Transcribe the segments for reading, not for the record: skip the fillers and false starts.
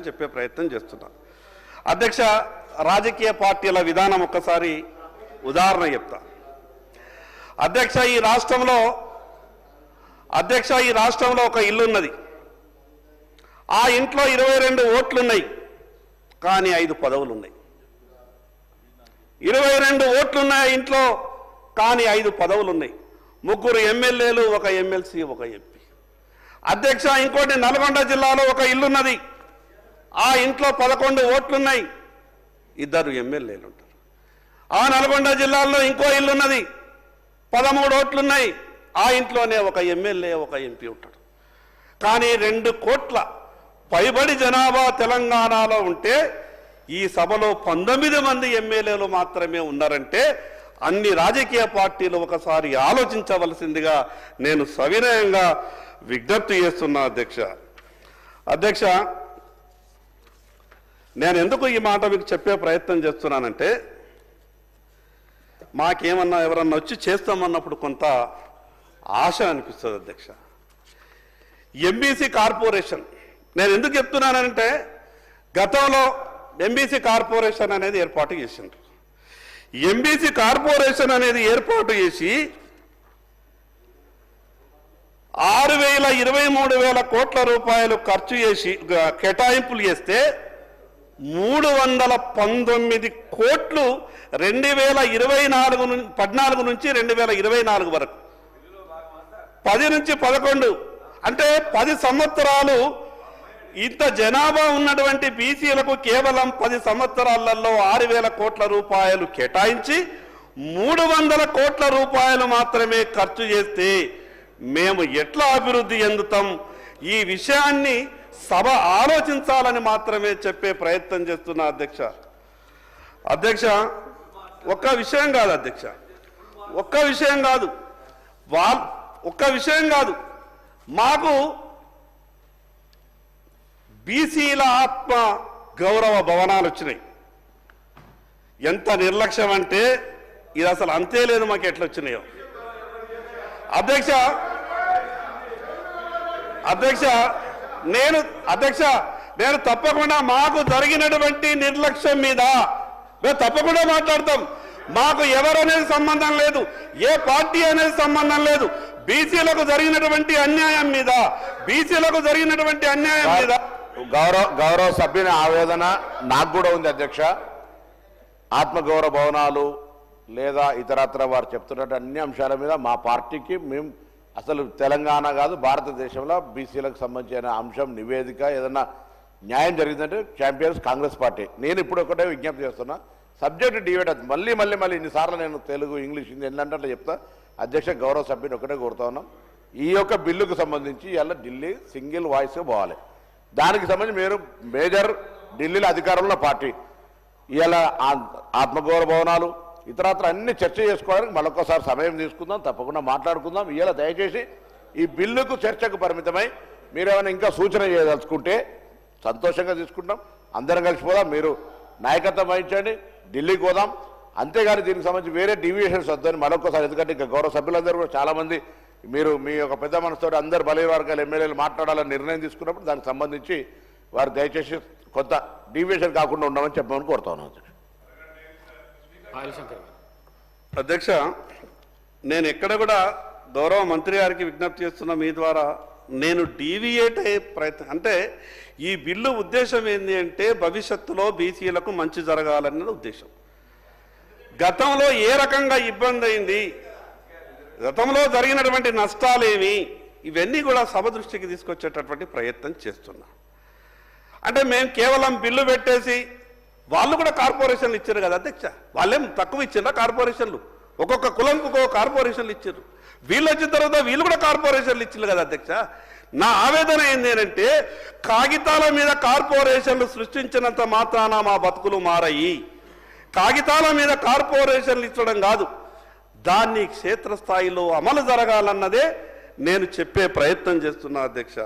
చెప్పే ప్రయత్నం చేస్తున్నా. అధ్యక్ష, రాజకీయ పార్టీల విధానం ఒక్కసారి ఉదాహరణ చెప్తా. అధ్యక్ష, ఈ రాష్ట్రంలో ఒక ఇల్లు ఉన్నది. ఆ ఇంట్లో 22 ఓట్లున్నాయి, కానీ 5 పదవులు ఉన్నాయి. 22 ఓట్లున్నాయి ఇంట్లో, కానీ 5 పదవులు ఉన్నాయి. 3 ఎమ్మెల్యేలు, 1 ఎమ్మెల్సీ, 1 ఎంపీ. అధ్యక్ష, ఇంకోటి నల్గొండ జిల్లాలో ఒక ఇల్లున్నది. ఆ ఇంట్లో 11 ఓట్లున్నాయి, 2 ఎమ్మెల్యేలు ఉంటారు. ఆ నల్గొండ జిల్లాలో ఇంకో ఇల్లున్నది, 13 ఓట్లున్నాయి. ఆ ఇంట్లోనే 1 ఎమ్మెల్యే, 1 ఎంపీ ఉంటాడు. కానీ 2 కోట్ల పైబడి జనాభా తెలంగాణలో ఉంటే ఈ సభలో 19 మంది ఎమ్మెల్యేలు మాత్రమే ఉన్నారంటే అన్ని రాజకీయ పార్టీలు ఒకసారి ఆలోచించవలసిందిగా నేను సవినయంగా విజ్ఞప్తి చేస్తున్నా. అధ్యక్ష, నేను ఎందుకు ఈ మాట మీకు చెప్పే ప్రయత్నం చేస్తున్నానంటే, మాకేమన్నా ఎవరన్నా వచ్చి చేస్తామన్నప్పుడు కొంత ఆశ అనిపిస్తుంది. అధ్యక్ష, ఎంబీసీ కార్పొరేషన్ నేను ఎందుకు చెప్తున్నానంటే, గతంలో ఎంబీసీ కార్పొరేషన్ అనేది ఏర్పాటు చేసిండ్రు. ఎంబీసీ కార్పొరేషన్ అనేది ఏర్పాటు చేసి 6,23,000 కోట్ల రూపాయలు ఖర్చు చేసి కేటాయింపులు చేస్తే 319 కోట్లు 2014 నుంచి 2024 వరకు 10 నుంచి 11 అంటే 10 సంవత్సరాలు ఇంత జనాభా ఉన్నటువంటి బీసీలకు కేవలం 10 సంవత్సరాలలో 6,000 కోట్ల రూపాయలు కేటాయించి 300 కోట్ల రూపాయలు మాత్రమే ఖర్చు చేస్తే మేము ఎట్లా అభివృద్ధి చెందుతాం? ఈ విషయాన్ని సభ ఆలోచించాలని మాత్రమే చెప్పే ప్రయత్నం చేస్తున్నా. అధ్యక్ష, ఒక్క విషయం కాదు, మాకు బీసీల ఆత్మ గౌరవ భవనాలు వచ్చినాయి. ఎంత నిర్లక్ష్యం అంటే ఇది అసలు అంతే లేదు. మాకు ఎట్లా వచ్చినాయో అధ్యక్ష, నేను తప్పకుండా మాకు జరిగినటువంటి నిర్లక్ష్యం మీద మేము తప్పకుండా మాట్లాడతాం. మాకు ఎవరనేది సంబంధం లేదు, ఏ పార్టీ అనేది సంబంధం లేదు. బీసీలకు జరిగినటువంటి అన్యాయం మీద గౌరవ సభ్యుని ఆవేదన నాకు కూడా ఉంది. అధ్యక్ష, ఆత్మగౌరవ భవనాలు లేదా ఇతరత్ర వారు చెప్తున్నట్టు అన్ని అంశాల మీద మా పార్టీకి మేము అసలు తెలంగాణ కాదు భారతదేశంలో బీసీలకు సంబంధించిన అంశం నివేదిక ఏదన్నా న్యాయం జరిగిందంటే ఛాంపియన్స్ కాంగ్రెస్ పార్టీ. నేను ఇప్పుడు ఒకటే విజ్ఞప్తి చేస్తున్నా, సబ్జెక్ట్ డిబేట్ అది మళ్ళీ ఇన్నిసార్లు నేను తెలుగు ఇంగ్లీష్ హిందీ ఎన్నంటే చెప్తా. అధ్యక్ష, గౌరవ సభ్యుని ఒకటే కోరుతా ఉన్నాం, ఈ యొక్క బిల్లుకు సంబంధించి ఇలా ఢిల్లీ సింగిల్ వాయిస్గా పోవాలి. దానికి సంబంధించి మీరు మేజర్ ఢిల్లీలో అధికారంలో పార్టీ ఇలా ఆత్మగౌరవ భవనాలు ఇతరత్ర అన్ని చర్చ చేసుకోవడానికి మరొకసారి సమయం తీసుకుందాం, తప్పకుండా మాట్లాడుకుందాం. ఇలా దయచేసి ఈ బిల్లుకు చర్చకు పరిమితమై మీరేమైనా ఇంకా సూచన చేయదలుచుకుంటే సంతోషంగా తీసుకుంటాం. అందరం కలిసిపోదాం. మీరు నాయకత్వం వహించండి, ఢిల్లీకి పోదాం. అంతేగాని దీనికి సంబంధించి వేరే డీవియేషన్స్ వద్దని మరొకసారి, ఎందుకంటే ఇంకా గౌరవ సభ్యులందరూ కూడా చాలామంది మీరు మీ యొక్క పెద్ద మనసుతో అందరు బలహీన వర్గాల ఎమ్మెల్యేలు మాట్లాడాలని నిర్ణయం తీసుకున్నప్పుడు దానికి సంబంధించి వారు దయచేసి కొంత డీవియేషన్ కాకుండా ఉండమని చెప్పమని కోరుతా ఉన్నాను. అధ్యక్ష, నేను ఎక్కడ కూడా గౌరవ మంత్రి గారికి విజ్ఞప్తి చేస్తున్న మీ ద్వారా, నేను డీవియేట్ అయ్యే ప్రయత్నం అంటే ఈ బిల్లు ఉద్దేశం ఏంటి అంటే భవిష్యత్తులో బీసీలకు మంచి జరగాలన్న ఉద్దేశం. గతంలో ఏ రకంగా ఇబ్బంది అయింది, గతంలో జరిగినటువంటి నష్టాలేమి, ఇవన్నీ కూడా సభ దృష్టికి తీసుకొచ్చేటటువంటి ప్రయత్నం చేస్తున్నా. అంటే మేము కేవలం బిల్లు పెట్టేసి వాళ్ళు కూడా కార్పొరేషన్లు ఇచ్చారు కదా అధ్యక్ష, వాళ్ళేం తక్కువ ఇచ్చారా? కార్పొరేషన్లు ఒక్కొక్క కులంకు ఒక్కొక్క కార్పొరేషన్లు ఇచ్చారు. వీళ్ళు వచ్చిన తర్వాత వీళ్ళు కూడా కార్పొరేషన్లు ఇచ్చారు కదా అధ్యక్ష. నా ఆవేదన ఏంటి అంటే, కాగితాల మీద కార్పొరేషన్లు సృష్టించినంత మాత్రాన మా బతుకులు మారాయి. కాగితాల మీద కార్పొరేషన్లు ఇచ్చడం కాదు, దాన్ని క్షేత్రస్థాయిలో అమలు జరగాలన్నదే నేను చెప్పే ప్రయత్నం చేస్తున్నా. అధ్యక్ష,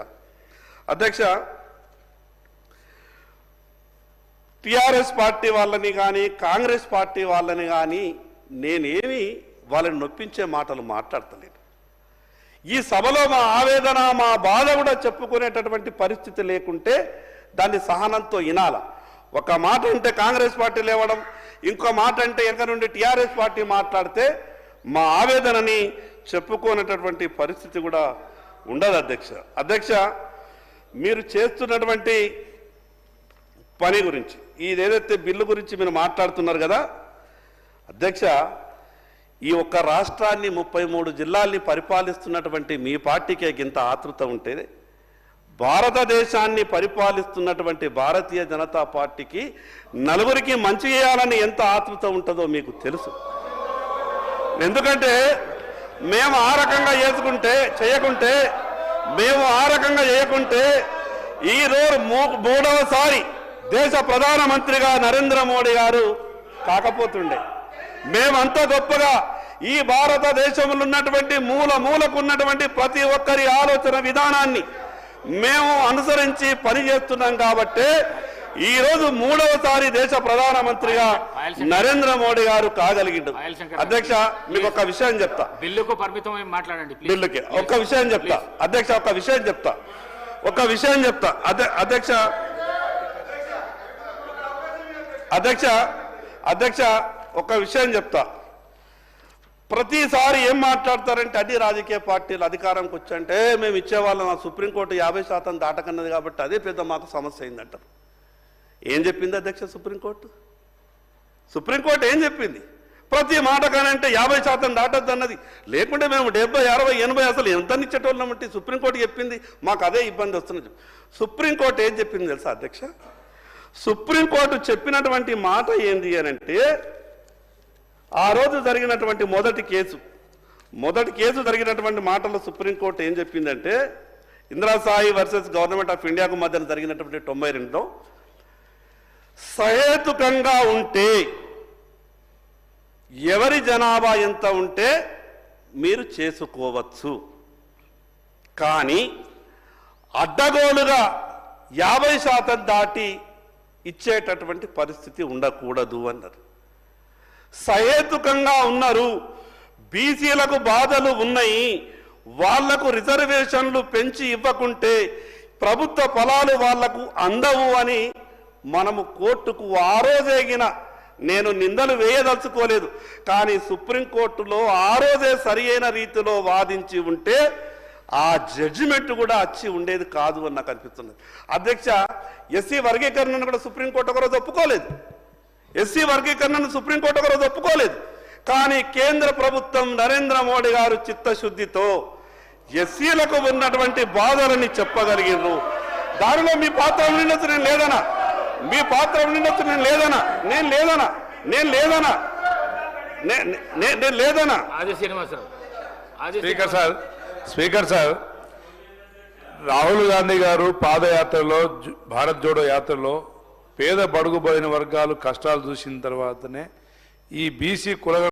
టిఆర్ఎస్ పార్టీ వాళ్ళని కానీ కాంగ్రెస్ పార్టీ వాళ్ళని కానీ నేనేమి వాళ్ళని నొప్పించే మాటలు మాట్లాడతలేను. ఈ సభలో మా ఆవేదన మా బాధ కూడా చెప్పుకునేటటువంటి పరిస్థితి లేకుంటే దాన్ని సహనంతో వినాల. ఒక మాట అంటే కాంగ్రెస్ పార్టీ లేవడం, ఇంకో మాట అంటే ఎక్కడ నుండి టీఆర్ఎస్ పార్టీ మాట్లాడితే మా ఆవేదనని చెప్పుకోనటువంటి పరిస్థితి కూడా ఉండదు అధ్యక్ష. మీరు చేస్తున్నటువంటి పని గురించి, ఇదేదైతే బిల్లు గురించి మీరు మాట్లాడుతున్నారు కదా అధ్యక్ష, ఈ ఒక్క రాష్ట్రాన్ని 33 జిల్లాల్ని పరిపాలిస్తున్నటువంటి మీ పార్టీకే ఇంత ఆతృత ఉంటే భారతదేశాన్ని పరిపాలిస్తున్నటువంటి భారతీయ జనతా పార్టీకి నలుగురికి మంచి చేయాలని ఎంత ఆతృత ఉంటుందో మీకు తెలుసు. ఎందుకంటే మేము ఆ రకంగా చేయకుంటే ఈరోజు మూడవసారి దేశ ప్రధానమంత్రిగా నరేంద్ర మోడీ గారు కాకపోతుండే. మేమంత గొప్పగా ఈ భారతదేశంలో ఉన్నటువంటి మూలకు ఉన్నటువంటి ప్రతి ఒక్కరి ఆలోచన విధానాన్ని మేము అనుసరించి పనిచేస్తున్నాం కాబట్టి ఈరోజు మూడవసారి దేశ ప్రధానమంత్రిగా నరేంద్ర మోడీ గారు కాగలిగిండు. అధ్యక్ష, మీకు ఒక విషయం చెప్తా, బిల్లుకు పరిమితం మాట్లాడండి. బిల్లుకి ఒక విషయం చెప్తా అధ్యక్ష, ఒక విషయం చెప్తా. ప్రతిసారి ఏం మాట్లాడతారంటే అన్ని రాజకీయ పార్టీలు అధికారంకి వచ్చంటే మేము ఇచ్చేవాళ్ళం, ఆ సుప్రీంకోర్టు 50% దాటకన్నది కాబట్టి అదే పెద్ద మాకు సమస్య అయిందంటారు. ఏం చెప్పింది అధ్యక్ష సుప్రీంకోర్టు ఏం చెప్పింది? ప్రతి మాట కానంటే 50% దాటద్దు అన్నది. లేకుంటే మేము 70, 60, 80 అసలు ఎంత ఇచ్చేటోళ్ళమంటే సుప్రీంకోర్టు చెప్పింది, మాకు అదే ఇబ్బంది వస్తున్నది. సుప్రీంకోర్టు ఏం చెప్పింది తెలుసా అధ్యక్ష? సుప్రీంకోర్టు చెప్పినటువంటి మాట ఏంది అని అంటే, ఆ రోజు జరిగినటువంటి మొదటి కేసు జరిగినటువంటి మాటల్లో సుప్రీంకోర్టు ఏం చెప్పిందంటే, ఇందిరాసాయి వర్సెస్ గవర్నమెంట్ ఆఫ్ ఇండియాకు మధ్యన జరిగినటువంటి 92లో సహేతుకంగా ఉంటే ఎవరి జనాభా ఎంత ఉంటే మీరు చేసుకోవచ్చు, కానీ అడ్డగోలుగా 50% దాటి ఇచ్చేటటువంటి పరిస్థితి ఉండకూడదు అన్నారు. సహేతుకంగా ఉన్నారు, బీసీలకు బాధలు ఉన్నాయి, వాళ్లకు రిజర్వేషన్లు పెంచి ఇవ్వకుంటే ప్రభుత్వ ఫలాలు వాళ్లకు అందవు అని మనము కోర్టుకు ఆ రోజేగిన, నేను నిందలు వేయదలుచుకోలేదు, కానీ సుప్రీంకోర్టులో ఆ రోజే సరి అయిన రీతిలో వాదించి ఉంటే ఆ జడ్జిమెంట్ కూడా వచ్చి ఉండేది కాదు అని నాకు అనిపిస్తున్నది. అధ్యక్ష, ఎస్సీ వర్గీకరణను కూడా సుప్రీంకోర్టు ఒకరోజు ఒప్పుకోలేదు. కానీ కేంద్ర ప్రభుత్వం నరేంద్ర మోడీ గారు చిత్తశుద్ధితో ఎస్సీలకు ఉన్నటువంటి బాధలని చెప్పగలిగినారు. దానిలో మీ పాత్ర ఉండినట్టు నేను లేదనా. స్పీకర్ సార్, రాహుల్ గాంధీ గారు పాదయాత్రలో, భారత్ జోడో యాత్రలో పేద బడుగు బలైన వర్గాలు కష్టాలు చూసిన తర్వాతనే ఈ బీసీ కుల